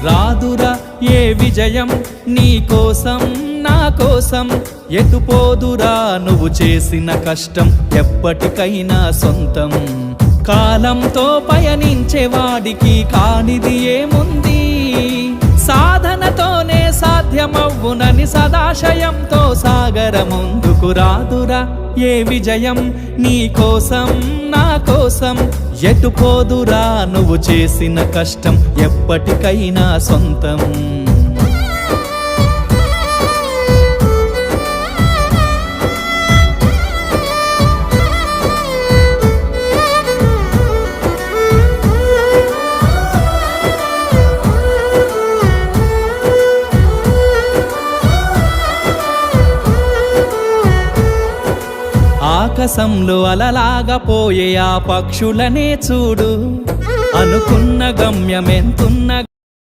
రాదురా ఏ విజయం నీ కోసం నా కోసం, ఎటుపోదురా నువ్వు చేసిన కష్టం ఎప్పటికైనా సొంతం. కాలంతో పయనించేవాడికి కానిది ఏముంది, సాధనతోనే సాధ్యమవ్వునని సదాశయంతో సాగర ముందుకు. రాదురా ఏ విజయం నీ కోసం నా కోసం, ఎటుపోదురా నువ్వు చేసిన కష్టం ఎప్పటికైనా సొంతం. ఆకాశంలో అలలాగా పోయే ఆ పక్షులనే చూడు, అనుకున్న గమ్యమెంతున్న